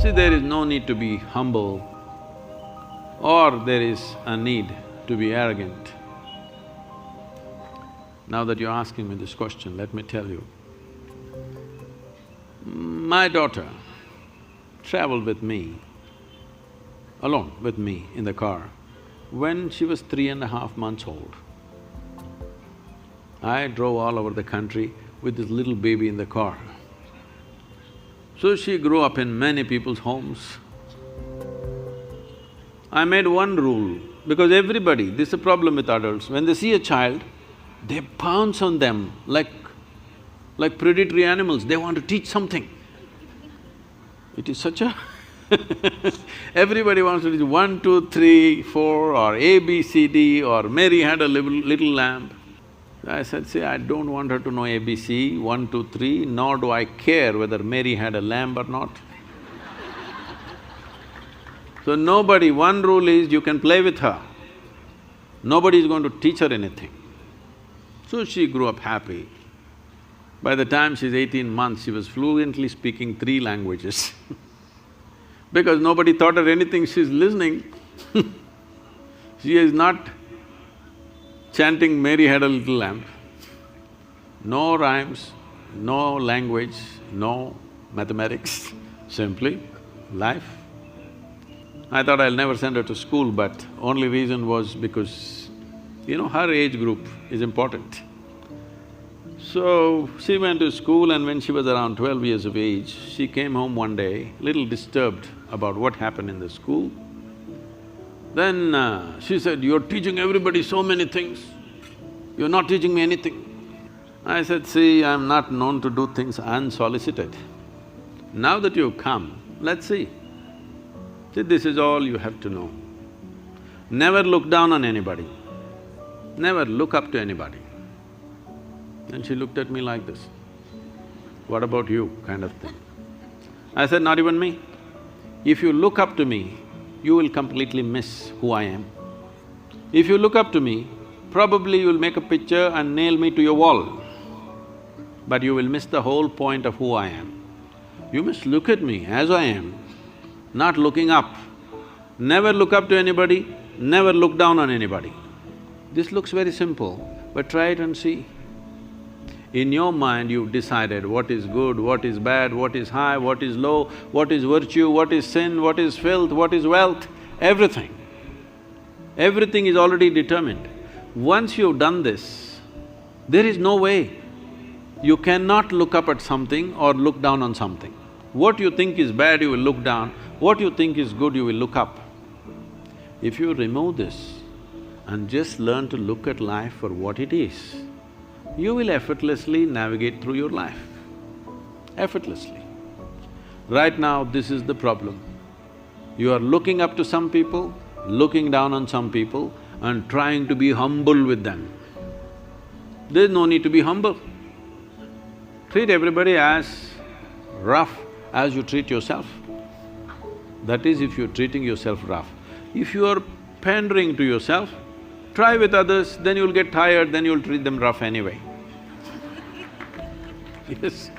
See, there is no need to be humble or there is a need to be arrogant. Now that you're asking me this question, let me tell you. My daughter traveled with me, alone with me in the car, when she was 3.5 months old. I drove all over the country with this little baby in the car. So she grew up in many people's homes. I made one rule, because everybody, this is a problem with adults, when they see a child, they pounce on them like predatory animals, they want to teach something. It is such a everybody wants to teach 1, 2, 3, 4 or A, B, C, D or Mary had a little lamb. I said, see, I don't want her to know ABC, 1, 2, 3, nor do I care whether Mary had a lamb or not. So nobody… one rule is you can play with her, nobody is going to teach her anything. So she grew up happy. By the time she's 18 months, she was fluently speaking 3 languages because nobody taught her anything, she's listening She is not chanting Mary had a little lamb. No rhymes, no language, no mathematics, simply life. I thought I'll never send her to school, but only reason was because, her age group is important. So, she went to school and when she was around 12 years of age, she came home one day, little disturbed about what happened in the school. Then she said, you're teaching everybody so many things, you're not teaching me anything. I said, see, I'm not known to do things unsolicited. Now that you've come, let's see. See, this is all you have to know. Never look down on anybody, never look up to anybody. And she looked at me like this, what about you, kind of thing. I said, not even me. If you look up to me, you will completely miss who I am. If you look up to me, probably you'll make a picture and nail me to your wall, but you will miss the whole point of who I am. You must look at me as I am, not looking up. Never look up to anybody, never look down on anybody. This looks very simple, but try it and see. In your mind, you've decided what is good, what is bad, what is high, what is low, what is virtue, what is sin, what is filth, what is wealth, everything. Everything is already determined. Once you've done this, there is no way you cannot look up at something or look down on something. What you think is bad, you will look down, what you think is good, you will look up. If you remove this and just learn to look at life for what it is, you will effortlessly navigate through your life, effortlessly. Right now, this is the problem. You are looking up to some people, looking down on some people and trying to be humble with them. There's no need to be humble. Treat everybody as rough as you treat yourself. That is, if you're treating yourself rough. If you are pandering to yourself, try with others, then you'll get tired, then you'll treat them rough anyway. Yes.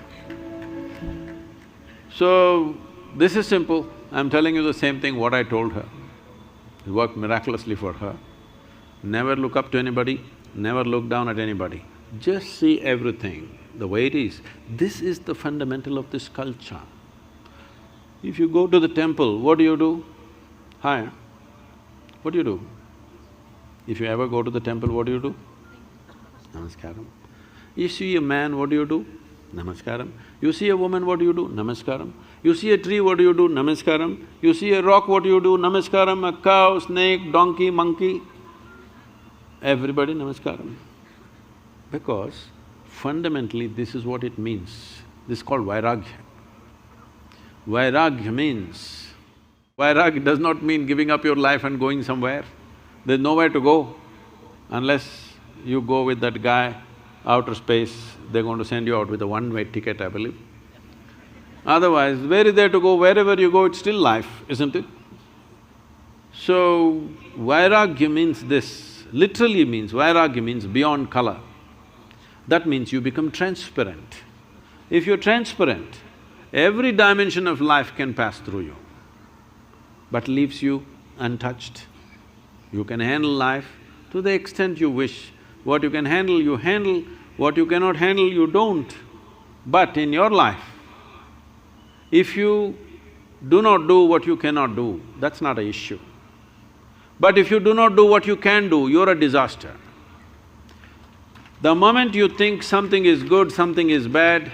So, this is simple. I'm telling you the same thing what I told her. It worked miraculously for her. Never look up to anybody, never look down at anybody. Just see everything the way it is. This is the fundamental of this culture. If you go to the temple, what do? Hi, what do? If you ever go to the temple, what do? Namaskaram. You see a man, what do? Namaskaram. You see a woman, what do? Namaskaram. You see a tree, what do? Namaskaram. You see a rock, what do? Namaskaram. A cow, snake, donkey, monkey, everybody namaskaram. Because fundamentally this is what it means. This is called vairagya. Vairagya means… Vairagya does not mean giving up your life and going somewhere. There's nowhere to go unless you go with that guy, outer space, they're going to send you out with a one-way ticket, I believe. Otherwise, where is there to go? Wherever you go, it's still life, isn't it? So, vairagya means this, literally means… vairagya means beyond color. That means you become transparent. If you're transparent, every dimension of life can pass through you, but leaves you untouched. You can handle life to the extent you wish. What you can handle, you handle, what you cannot handle, you don't. But in your life, if you do not do what you cannot do, that's not an issue. But if you do not do what you can do, you're a disaster. The moment you think something is good, something is bad,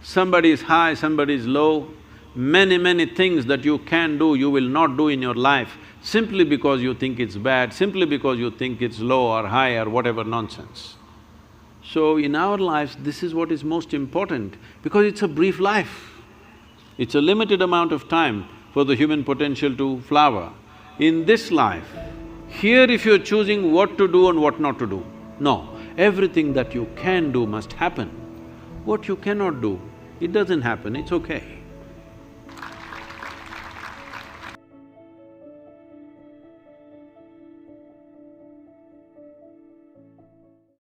somebody is high, somebody is low, many things that you can do, you will not do in your life simply because you think it's bad, simply because you think it's low or high or whatever nonsense. So in our lives, this is what is most important because it's a brief life. It's a limited amount of time for the human potential to flower. In this life, here if you're choosing what to do and what not to do, no, everything that you can do must happen. What you cannot do, it doesn't happen, it's okay.